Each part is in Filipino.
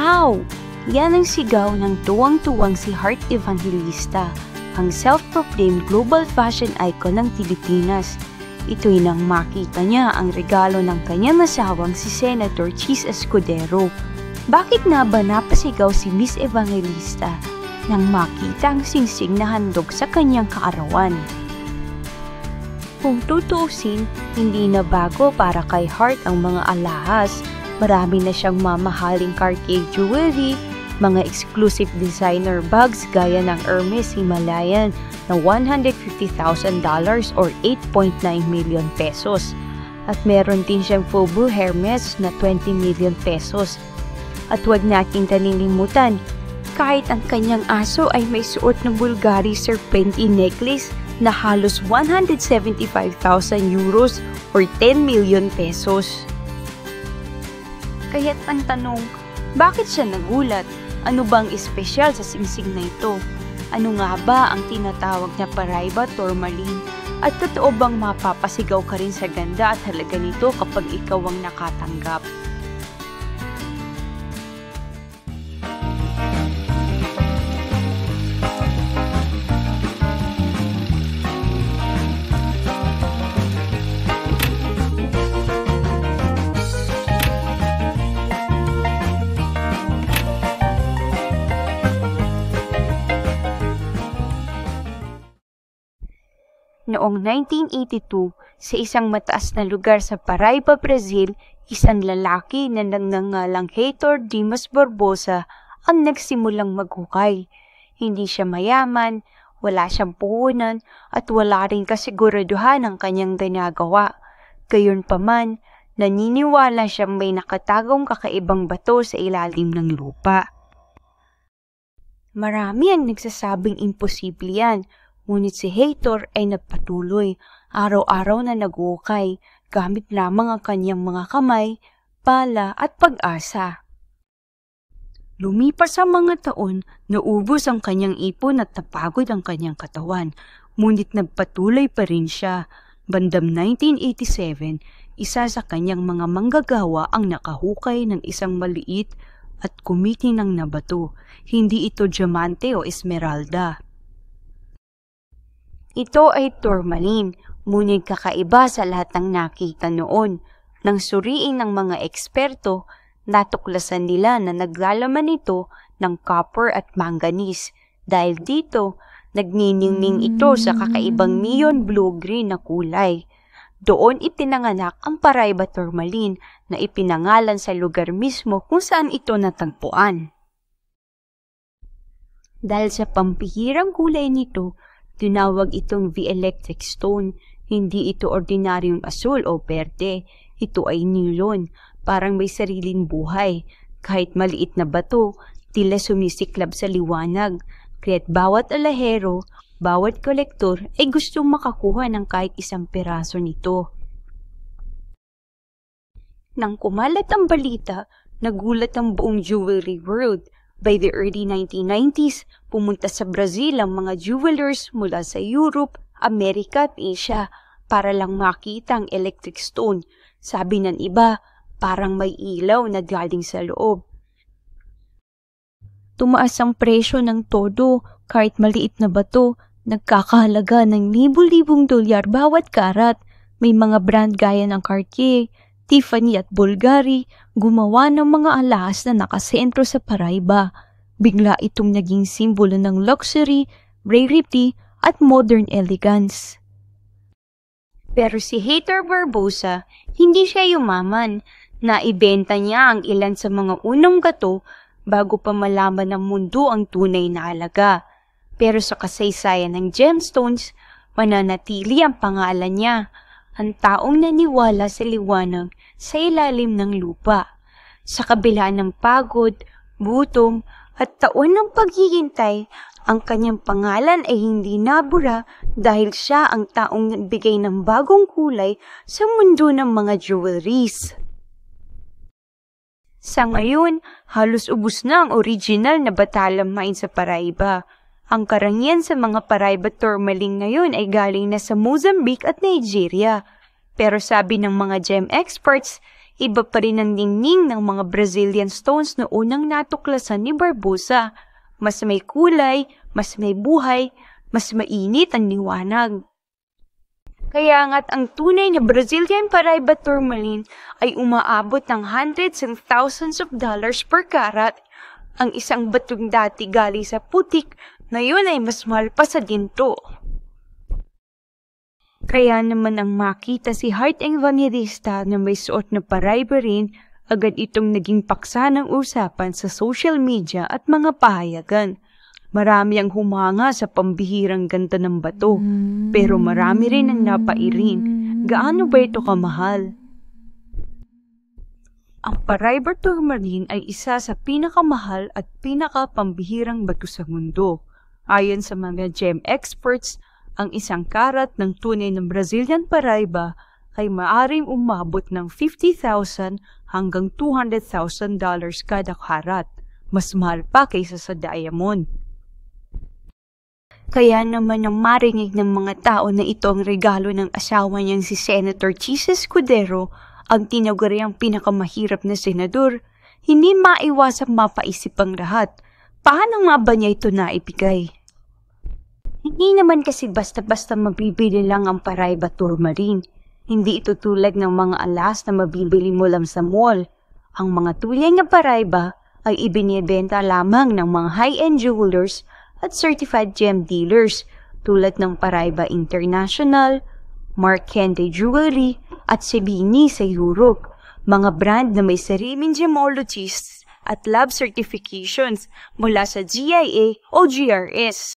Wow! Yan ang sigaw ng tuwang-tuwang si Heart Evangelista, ang self-proclaimed global fashion icon ng Pilipinas. Ito'y nang makita niya ang regalo ng kanyang asawang si Senator Chis Escudero. Bakit nga ba napasigaw si Miss Evangelista nang makita ang singsing na handog sa kanyang kaarawan? Kung tutuusin, hindi na bago para kay Heart ang mga alahas. Marami na siyang mamahaling Cartier jewelry, mga exclusive designer bags gaya ng Hermes Himalayan na $150,000 or 8.9 million pesos. At meron din siyang Fubu Hermes na 20 million pesos. At huwag nating kalilimutan, kahit ang kanyang aso ay may suot ng Bulgari serpentine necklace na halos 175,000 euros or 10 million pesos. Kaya't ang tanong, bakit siya nagulat? Ano bang espesyal sa singsing na ito? Ano nga ba ang tinatawag na Paraiba Tourmaline? At totoo bang mapapasigaw ka rin sa ganda at halaga nito kapag ikaw ang nakatanggap? Noong 1982, sa isang mataas na lugar sa Paraiba, Brazil, isang lalaki na nagngangalang Heitor Dimas Barbosa ang nagsimulang maghukay. Hindi siya mayaman, wala siyang puhunan, at wala rin kasiguraduhan ang kanyang ginagawa. Gayunpaman, naniniwala siyang may nakatagong kakaibang bato sa ilalim ng lupa. Marami ang nagsasabing imposible yan, ngunit si Heitor ay nagpatuloy, araw-araw na nag-uukay, gamit lamang ang kanyang mga kamay, pala at pag-asa. Lumipas ang mga taon, naubos ang kanyang ipon at napagod ang kanyang katawan, ngunit nagpatuloy pa rin siya. Bandang 1987, isa sa kanyang mga manggagawa ang nakahukay ng isang maliit at kumikinang na bato. Hindi ito diamante o esmeralda. Ito ay tourmaline, ngunit kakaiba sa lahat ng nakita noon. Nang suriin ng mga eksperto, natuklasan nila na naglalaman ito ng copper at manganese. Dahil dito, nagniningning ito sa kakaibang neon blue-green na kulay. Doon ipinanganak ang Paraiba Tourmaline na ipinangalan sa lugar mismo kung saan ito natagpuan. Dahil sa pampihirang kulay nito, tinawag itong V-electric stone. Hindi ito ordinaryong asul o berde. Ito ay nilon, parang may sariling buhay. Kahit maliit na bato, tila sumisiklab sa liwanag. Kaya't bawat alahero, bawat kolektor ay gustong makakuha ng kahit isang piraso nito. Nang kumalat ang balita, nagulat ang buong jewelry world. By the early 1990s, pumunta sa Brazil ang mga jewelers mula sa Europe, Amerika at Asia para lang makita ang electric stone. Sabi ng iba, parang may ilaw na galing sa loob. Tumaas ang presyo ng todo, kahit maliit na bato, nagkakahalaga ng libu-libong dolyar bawat karat. May mga brand gaya ng Cartier, Tiffany at Bulgari, gumawa ng mga alahas na nakasentro sa Paraiba. Bigla itong naging simbolo ng luxury, rarity at modern elegance. Pero si Heitor Barbosa, hindi siya yumaman. Naibenta niya ang ilan sa mga unang gato bago pa malaman ng mundo ang tunay na halaga. Pero sa kasaysayan ng gemstones, mananatili ang pangalan niya. Ang taong naniwala sa liwanag sa ilalim ng lupa. Sa kabila ng pagod, gutom, at taon ng paghihintay, ang kanyang pangalan ay hindi nabura dahil siya ang taong nagbigay ng bagong kulay sa mundo ng mga jewelries. Sa ngayon, halos ubos na ang original na Batalam mine sa Paraiba. Ang karamihan sa mga Paraiba tourmaline ngayon ay galing na sa Mozambique at Nigeria. Pero sabi ng mga gem experts, Iba pa rin ang ningning ng mga Brazilian stones na unang natuklasan ni Barbosa. Mas may kulay, mas may buhay, mas mainit ang liwanag. Kaya nga't ang tunay na Brazilian Paraiba tourmaline ay umaabot ng hundreds and thousands of dollars per carat. Ang isang batong dati galing sa putik, ngayon ay mas mahal pa sa ginto. Kaya naman ang makita si Hart Evangelista na may suot na Paraiba rin, agad itong naging paksa ng usapan sa social media at mga pahayagan. Marami ang humanga sa pambihirang ganda ng bato, pero marami rin ang napairin. Gaano ba ito kamahal? Ang Paraiba tourmaline ay isa sa pinakamahal at pinakapambihirang bato sa mundo. Ayon sa mga gem experts, ang isang karat ng tunay ng Brazilian Paraiba ay maaring umabot ng $50,000 hanggang $200,000 kada karat. Mas mahal pa kaysa sa diamond. Kaya naman ang marinig ng mga tao na ito ang regalo ng asawa niyang si Senator Chis Escudero, ang tinaguriang pinakamahirap na senador, hindi maiwasang mapaisip ang lahat. Paano nga ba niya ito naibigay? Hindi naman kasi basta-basta mabibili lang ang Paraiba tourmaline. Hindi ito tulad ng mga alas na mabibili mo lang sa mall. Ang mga tulay na Paraiba ay ibinibenta lamang ng mga high-end jewelers at certified gem dealers tulad ng Paraiba International, Mark Henry Jewelry at Sebini sa Europe. Mga brand na may sariling gemologists at lab certifications mula sa GIA o GRS.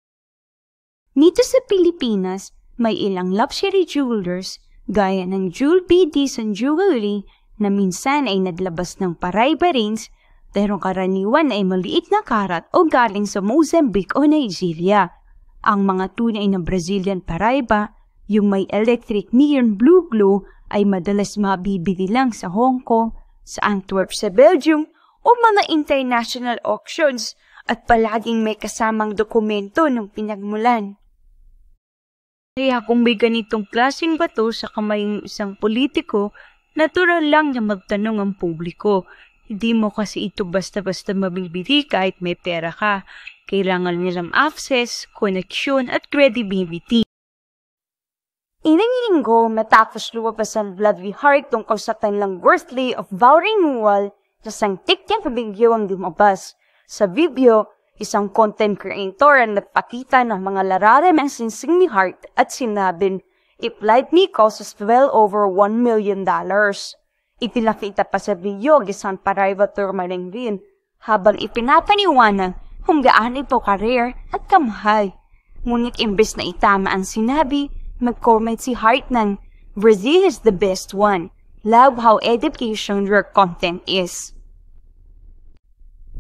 Nito sa Pilipinas, may ilang luxury jewelers gaya ng Jewel B. Dizon Jewelry na minsan ay nadlabas ng Paraiba rings pero karaniwan ay maliit na karat o galing sa Mozambique o Nigeria. Ang mga tunay na Brazilian Paraiba, yung may electric neon blue glow, ay madalas mabibili lang sa Hong Kong, sa Antwerp sa Belgium o mga international auctions at palaging may kasamang dokumento ng pinagmulan. Kaya kung may ganitong klaseng bato sa kamay ng isang politiko, natural lang na magtanong ang publiko. Hindi mo kasi ito basta-basta mabibili kahit may pera ka. Kailangan nilang access, connection at credibility. Ilang linggo matapos lumabas ang Bloody Heart tungkol sa kanilang birthday of vow renewal, isang TikTok video ang lumabas. Sa video, isang content creator ang nagpakita ng mga larawan ng singsing ni Hart at sinabing, "If light me costs well over $1 million. Ipinakita pa sa video isang Paraiba tourmaline rin, habang ipinapaniwanag kung gaano ito karir at kamahal. Ngunit imbes na itama ang sinabi, mag-comment si Hart ng, "Brazil is the best one. Love how education your content is."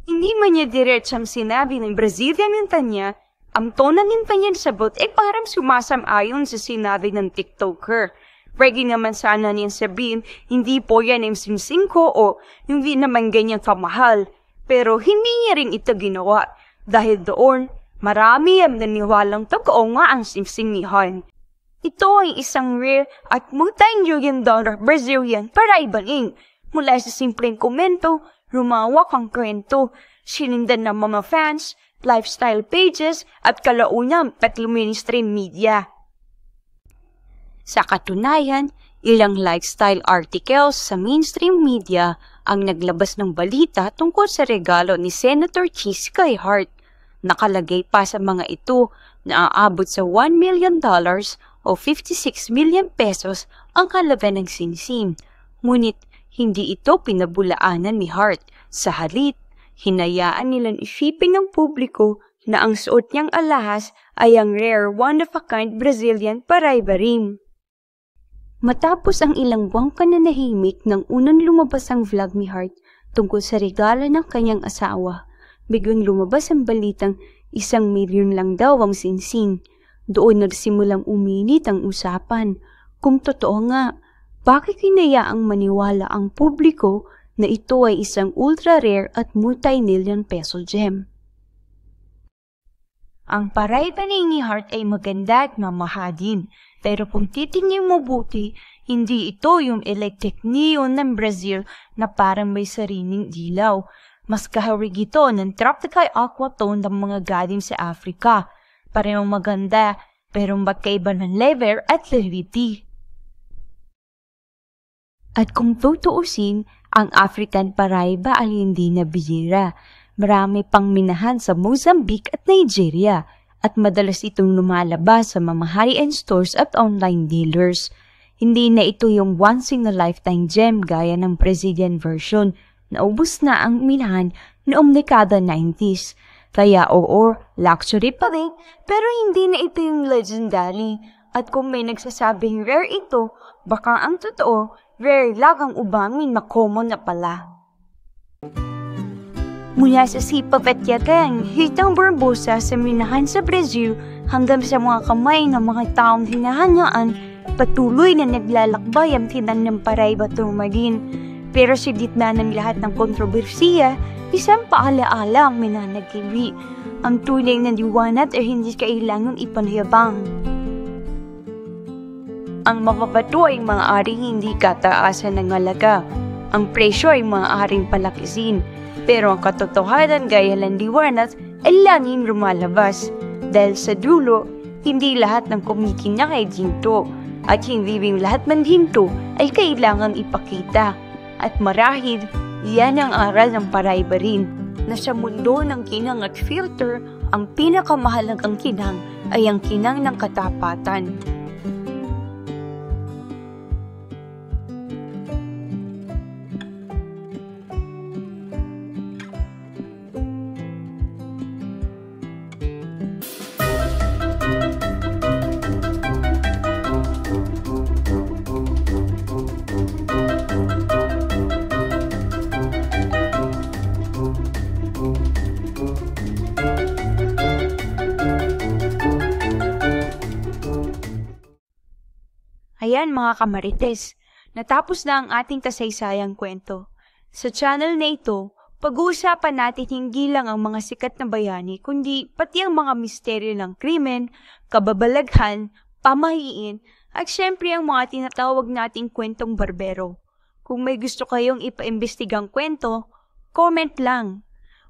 Hindi man niya diretsang sinabi ng Brazilian yung tanya, ang tono ng kanyang sabot ay parang sumasam-ayon sa sinabi ng TikToker. Pwede naman sana niyan sabihin, hindi po yan ang singsing ko o hindi naman ganyan kamahal. Pero hindi niya rin ito ginawa. Dahil doon, marami ang naniwalang totoo nga ang singsing ni Han. Ito ay isang rare at multi-million dollar Brazilian Paraiba ring. Mula sa simpleng komento, lumawak ang kwento, sinindan ng mga fans, lifestyle pages, at kalaunang pati mainstream media. Sa katunayan, ilang lifestyle articles sa mainstream media ang naglabas ng balita tungkol sa regalo ni Senator Chis kay Hart. Nakalagay pa sa mga ito na aabot sa $1 million o 56 million pesos ang kalaban ng singsing. Ngunit hindi ito pinabulaanan ni Hart. Sa halip, hinayaan nilang isipin ng publiko na ang suot niyang alahas ay ang rare one-of-a-kind Brazilian Paraiba ring. Matapos ang ilang buwang pananahimik nang unang lumabas ang vlog ni Hart tungkol sa regalo ng kanyang asawa, biglang lumabas ang balitang 1 milyon lang daw ang singsing. Doon nagsimulang uminit ang usapan. Kung totoo nga, bakit hinayaang maniwala ang publiko na ito ay isang ultra-rare at multi-million peso gem? Ang paraiba ni Hart ay maganda at mamahadin. Pero kung titingin mo buti, hindi ito yung electric neon ng Brazil na parang may sariling dilaw. Mas kahawig ito ng tropical aqua tone ng mga galing sa Africa. Parehong maganda, pero magkaiba ng level at quality. At kung tutuusin, ang African paraiba ay hindi na bihira. Marami pang minahan sa Mozambique at Nigeria at madalas itong lumalabas sa mamaharian stores at online dealers. Hindi na ito yung once-in-a-lifetime gem gaya ng Brazilian version na ubos na ang minahan noong dekada 90s. Kaya oo, luxury pa rin, pero hindi na ito yung legendary. At kung may nagsasabing rare ito, baka ang totoo, rare lang ang ubamin na common na pala. Mula sa sipap at yatang, hitang borbosa sa minahan sa Brazil hanggang sa mga kamay ng mga taong hinahanyaan, patuloy na naglalakbay ang tinan ng paraiba turmalin. Pero sa gitna ng lahat ng kontrobersiya, isang paalaala ang minanagkiwi. Ang tunay na liwanag ay hindi kailangang ipanayabang. Ang mapapato ay maaaring hindi kataasan ng halaga. Ang presyo ay maaaring palakisin. Pero ang katotohanan gaya ng liwanag ay laging lumalabas. Dahil sa dulo, hindi lahat ng kumikinya ay ginto. At hindi rin lahat ng ginto ay kailangang ipakita. At marahil, yan ang aral ng paraiba rin, na sa mundo ng kinang at filter, ang pinakamahalagang kinang ay ang kinang ng katapatan. Ayan mga kamarites, natapos na ang ating kasaysayang kwento. Sa channel na ito, pag-uusapan natin hindi lang ang mga sikat na bayani, kundi pati ang mga misteryo ng krimen, kababalaghan, pamahiin, at syempre ang mga tinatawag nating kwentong barbero. Kung may gusto kayong ipaimbestigang kwento, comment lang.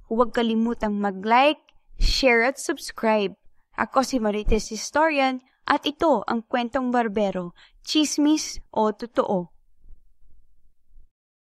Huwag kalimutang mag-like, share at subscribe. Ako si Marites Historian at ito ang Kwentong Barbero, Chismis o Totoo.